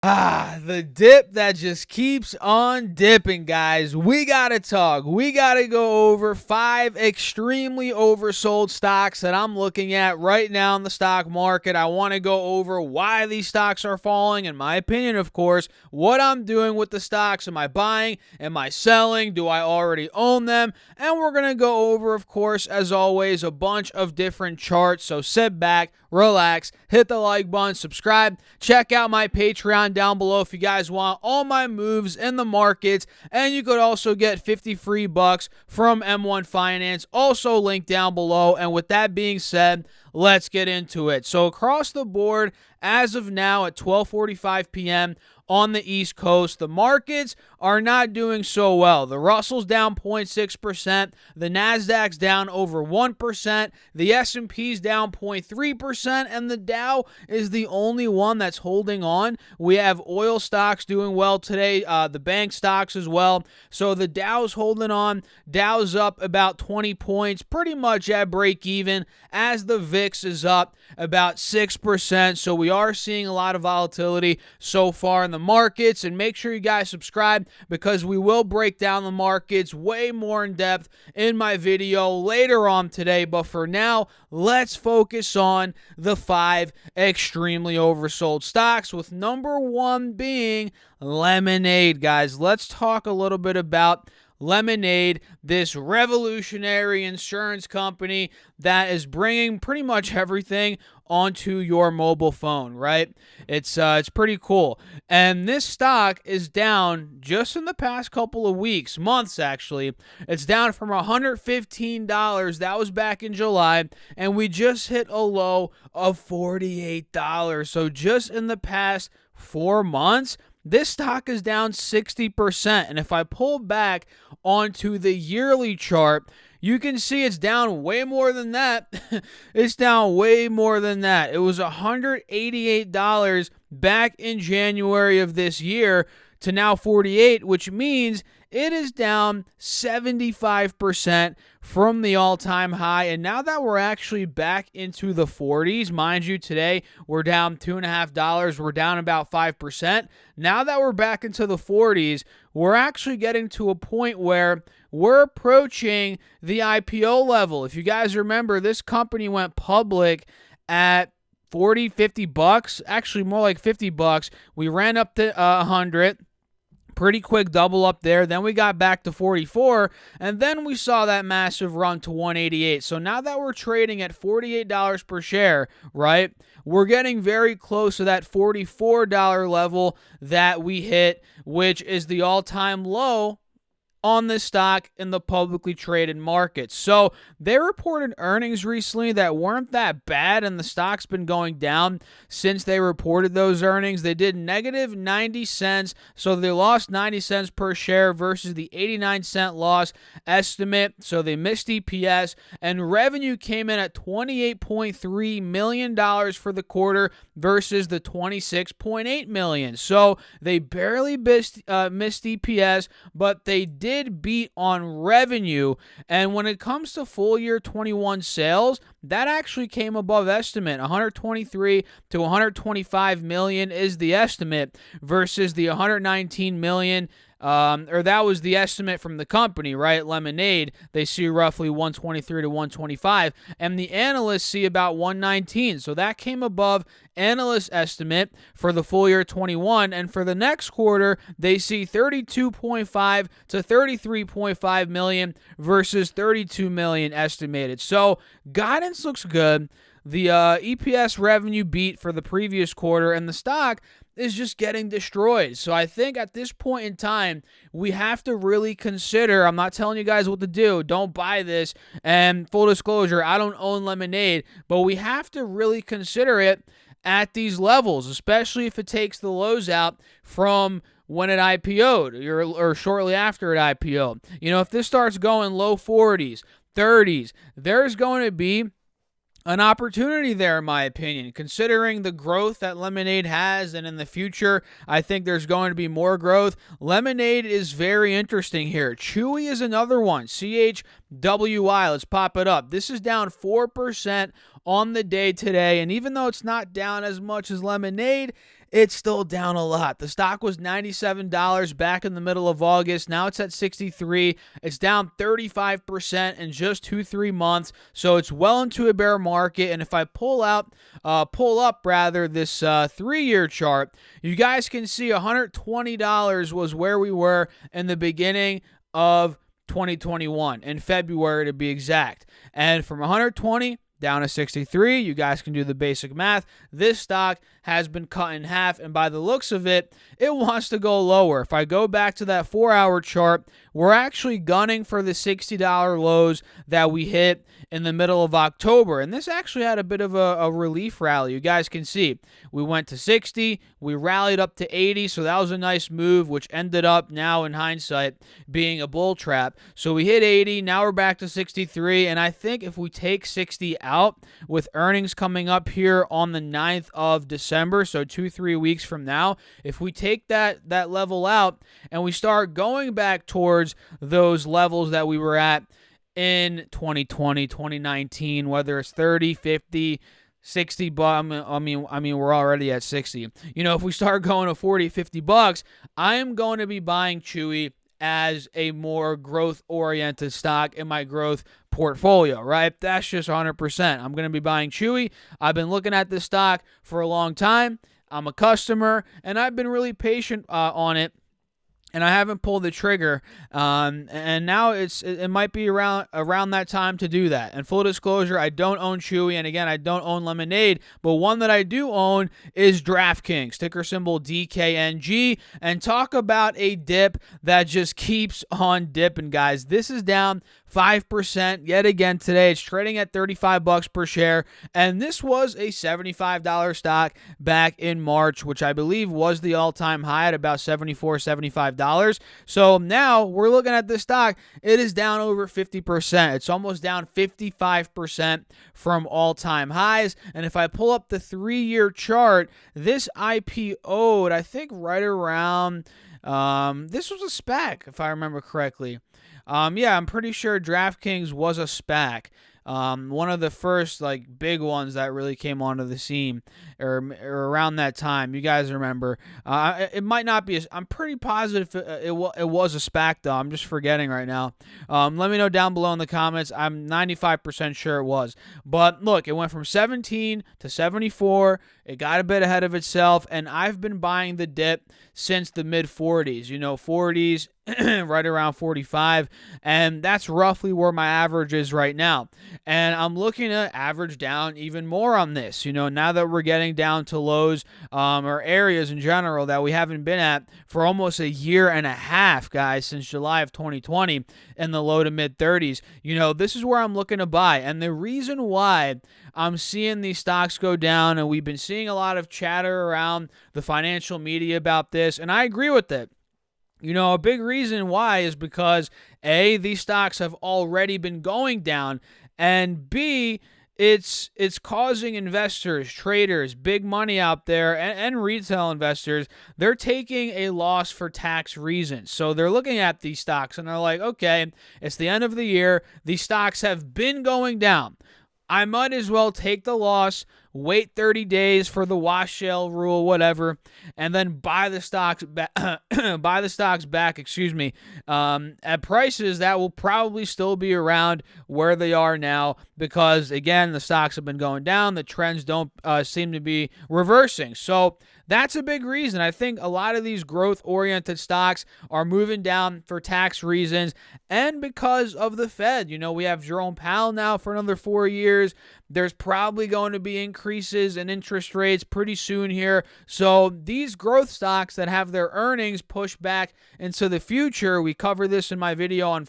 The dip that just keeps on dipping, guys. We gotta talk. We gotta go over 5 extremely oversold stocks that I'm looking at right now in the stock market. I want to go over why these stocks are falling, in my opinion, of course, what I'm doing with the stocks. Am I buying? Am I selling? Do I already own them? And we're gonna go over, of course, as always, a bunch of different charts. So sit back, relax, hit the like button, subscribe, check out my Patreon down below if you guys want all my moves in the markets, and you could also get 50 free bucks from M1 Finance, also linked down below. And with that being said, let's get into it. So across the board, as of now at 12:45 p.m. on the East Coast, the markets are not doing so well. The Russell's down 0.6%, the Nasdaq's down over 1%, the S&P's down 0.3%, and the Dow is the only one that's holding on. We have oil stocks doing well today, the bank stocks as well. So the Dow's holding on. Dow's up about 20 points, pretty much at break even, as the VIX is up about 6%. So we are seeing a lot of volatility so far in the markets, and make sure you guys subscribe because we will break down the markets way more in depth in my video later on today. But for now, let's focus on the 5 extremely oversold stocks, with number 1 being Lemonade. Guys, let's talk a little bit about Lemonade, this revolutionary insurance company that is bringing pretty much everything onto your mobile phone, right? It's pretty cool. And this stock is down just in the past couple of weeks, months actually. It's down from $115, that was back in July, and we just hit a low of $48. So just in the past 4 months, this stock is down 60%. And if I pull back onto the yearly chart, you can see it's down way more than that. It's down way more than that. It was $188 back in January of this year to now $48, which means it is down 75% from the all-time high. And now that we're actually back into the 40s, mind you, today we're down $2.50. We're down about 5%. Now that we're back into the 40s, we're actually getting to a point where we're approaching the IPO level. If you guys remember, this company went public at 40, 50 bucks, actually more like 50 bucks. We ran up to 100. Pretty quick double up there. Then we got back to 44, and then we saw that massive run to 188. So now that we're trading at $48 per share, right, we're getting very close to that $44 level that we hit, which is the all-time low on this stock in the publicly traded market. So they reported earnings recently that weren't that bad, and the stock's been going down since they reported those earnings. They did negative 90 cents, so they lost 90 cents per share versus the 89-cent loss estimate. So they missed EPS, and revenue came in at $28.3 million for the quarter versus the $26.8 million. So they barely missed EPS, but they did beat on revenue. And when it comes to full year 21 sales, that actually came above estimate. 123 to 125 million is the estimate versus the 119 million. Or that was the estimate from the company, right? Lemonade, they see roughly 123 to 125, and the analysts see about 119. So that came above analyst estimate for the full year 21, and for the next quarter, they see 32.5 to 33.5 million versus 32 million estimated. So guidance looks good. The EPS revenue beat for the previous quarter, and the stock is just getting destroyed. So I think at this point in time, we have to really consider, I'm not telling you guys what to do, don't buy this, and full disclosure, I don't own Lemonade, but we have to really consider it at these levels, especially if it takes the lows out from when it IPO'd or shortly after it IPO'd. You know, if this starts going low 40s, 30s, there's going to be an opportunity there, in my opinion, considering the growth that Lemonade has, and in the future, I think there's going to be more growth. Lemonade is very interesting here. Chewy is another one. WI, let's pop it up. This is down 4% on the day today, and even though it's not down as much as Lemonade, it's still down a lot. The stock was $97 back in the middle of August. Now it's at $63. It's down 35% in just 2-3 months. So it's well into a bear market. And if I pull up this 3-year chart, you guys can see $120 was where we were in the beginning of 2021, in February to be exact. And from 120 down to 63, you guys can do the basic math. This stock has been cut in half, and by the looks of it, it wants to go lower. If I go back to that 4-hour chart, we're actually gunning for the $60 lows that we hit in the middle of October, and this actually had a bit of a relief rally. You guys can see we went to 60, we rallied up to 80, so that was a nice move, which ended up now in hindsight being a bull trap. So we hit 80, now we're back to 63, and I think if we take 60 out with earnings coming up here on the 9th of December, so 2-3 weeks from now, if we take that level out and we start going back towards those levels that we were at in 2020, 2019, whether it's 30, 50, 60 bucks, I mean, we're already at 60. You know, if we start going to 40, 50 bucks, I am going to be buying Chewy as a more growth-oriented stock in my growth portfolio, right? That's just 100%. I'm going to be buying Chewy. I've been looking at this stock for a long time. I'm a customer, and I've been really patient on it. And I haven't pulled the trigger, and now it might be around that time to do that. And full disclosure, I don't own Chewy, and again, I don't own Lemonade, but one that I do own is DraftKings, ticker symbol DKNG. And talk about a dip that just keeps on dipping, guys. This is down 5% yet again today. It's trading at $35 per share, and this was a $75 stock back in March, which I believe was the all-time high at about $74, $75. So now we're looking at this stock. It is down over 50%. It's almost down 55% from all-time highs. And if I pull up the 3-year chart, this IPO'd, I think right around, this was a SPAC, if I remember correctly. Yeah, I'm pretty sure DraftKings was a SPAC. One of the first big ones that really came onto the scene, or around that time. You guys remember? It might not be. I'm pretty positive it was a SPAC though. I'm just forgetting right now. Let me know down below in the comments. I'm 95% sure it was. But look, it went from 17 to 74. It got a bit ahead of itself, and I've been buying the dip since the mid 40s. 40s. Right around 45, and that's roughly where my average is right now. And I'm looking to average down even more on this, now that we're getting down to lows or areas in general that we haven't been at for almost a year and a half, guys, since July of 2020 in the low to mid 30s. This is where I'm looking to buy, and the reason why I'm seeing these stocks go down, and we've been seeing a lot of chatter around the financial media about this, and I agree with it. A big reason why is because, A, these stocks have already been going down, and B, it's causing investors, traders, big money out there, and retail investors, they're taking a loss for tax reasons. So they're looking at these stocks, and they're like, okay, it's the end of the year. These stocks have been going down. I might as well take the loss, wait 30 days for the wash sale rule, whatever, and then buy the stocks back, at prices that will probably still be around where they are now, because again, the stocks have been going down. The trends don't seem to be reversing. So that's a big reason. I think a lot of these growth-oriented stocks are moving down for tax reasons and because of the Fed. We have Jerome Powell now for another 4 years. There's probably going to be increases in interest rates pretty soon here. So these growth stocks that have their earnings pushed back into the future, we covered this in my video on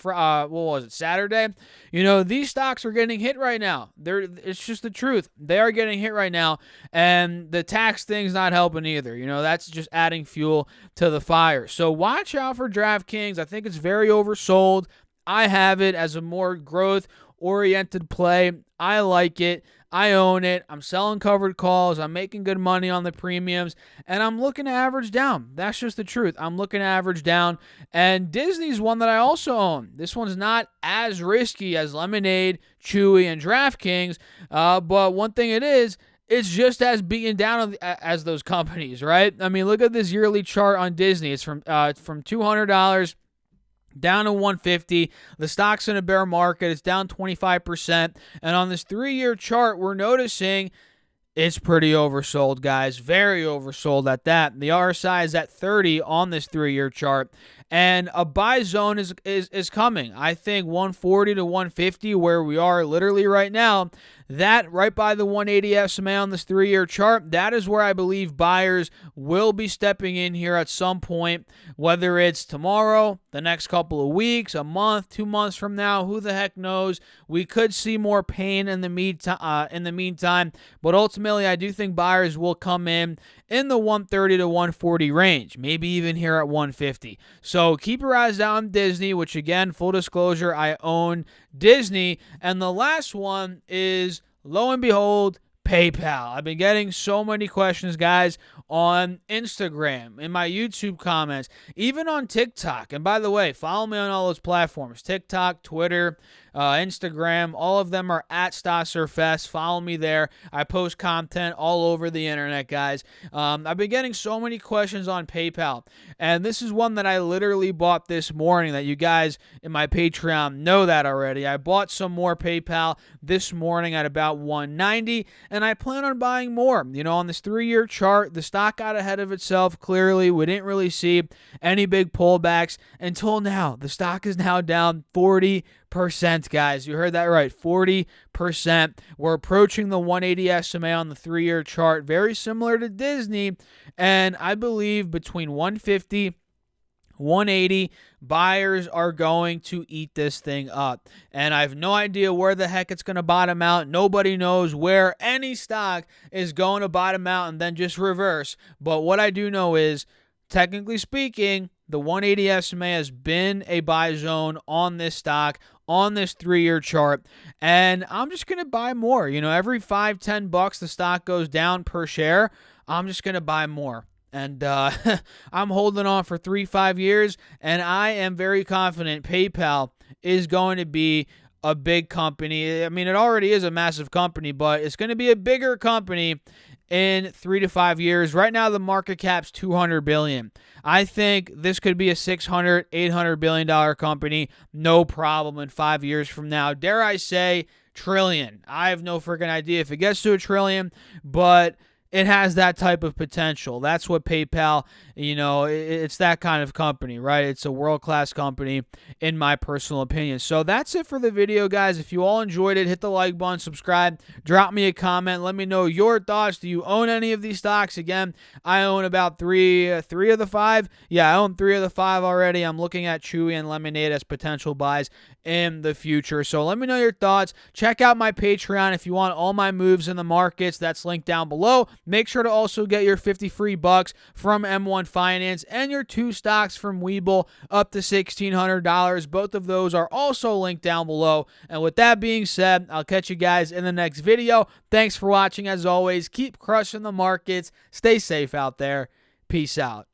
Saturday. These stocks are getting hit right now. It's just the truth. They are getting hit right now, and the tax thing's not helping either. That's just adding fuel to the fire. So watch out for DraftKings. I think it's very oversold. I have it as a more growth-oriented play. I like it. I own it. I'm selling covered calls. I'm making good money on the premiums, and I'm looking to average down. That's just the truth. I'm looking to average down, and Disney's one that I also own. This one's not as risky as Lemonade, Chewy, and DraftKings, but one thing it is, it's just as beaten down as those companies, right? I mean, look at this yearly chart on Disney. It's from $200 down to 150. The stock's in a bear market. It's down 25%. And on this 3-year chart, we're noticing it's pretty oversold, guys. Very oversold at that. The RSI is at 30 on this 3-year chart. And a buy zone is coming. I think 140 to 150, where we are literally right now, that right by the 180 SMA on this 3-year chart, that is where I believe buyers will be stepping in here at some point, whether it's tomorrow, the next couple of weeks, a month, 2 months from now, who the heck knows. We could see more pain in the meantime, but ultimately I do think buyers will come in the 130 to 140 range, maybe even here at 150. So keep your eyes out on Disney, which again, full disclosure, I own Disney. And the last one is, lo and behold, PayPal. I've been getting so many questions, guys, on Instagram, in my YouTube comments, even on TikTok. And by the way, follow me on all those platforms: TikTok, Twitter, Instagram. All of them are at StockSurfS. Follow me there. I post content all over the internet, guys. I've been getting so many questions on PayPal, and this is one that I literally bought this morning, that you guys in my Patreon know that already. I bought some more PayPal this morning at about 190, and I plan on buying more. You know, on this 3-year chart, the stock got ahead of itself. Clearly, we didn't really see any big pullbacks until now. The stock is now down 40%, guys. You heard that right, 40%. We're approaching the 180 SMA on the 3-year chart, very similar to Disney, and I believe between 150 180, buyers are going to eat this thing up. And I have no idea where the heck it's going to bottom out. Nobody knows where any stock is going to bottom out and then just reverse. But what I do know is, technically speaking, the 180 SMA has been a buy zone on this stock, on this 3-year chart, and I'm just going to buy more. You know, every $5-10 the stock goes down per share, I'm just going to buy more. And I'm holding on for 3-5 years, and I am very confident PayPal is going to be a big company. I mean, it already is a massive company, but it's going to be a bigger company in 3 to 5 years. Right now, the market cap's $200 billion. I think this could be a $600, $800 billion company, no problem, in 5 years from now. Dare I say, trillion. I have no freaking idea if it gets to $1 trillion, but it has that type of potential. That's what PayPal, you know, it's that kind of company, right? It's a world-class company, in my personal opinion. So that's it for the video, guys. If you all enjoyed it, hit the like button, subscribe, drop me a comment. Let me know your thoughts. Do you own any of these stocks? Again, I own about three of the 5. Yeah, I own 3 of the 5 already. I'm looking at Chewy and Lemonade as potential buys in the future. So let me know your thoughts. Check out my Patreon if you want all my moves in the markets. That's linked down below. Make sure to also get your 50 free bucks from M1 Finance and your 2 stocks from Webull up to $1,600. Both of those are also linked down below. And with that being said, I'll catch you guys in the next video. Thanks for watching. As always, keep crushing the markets. Stay safe out there. Peace out.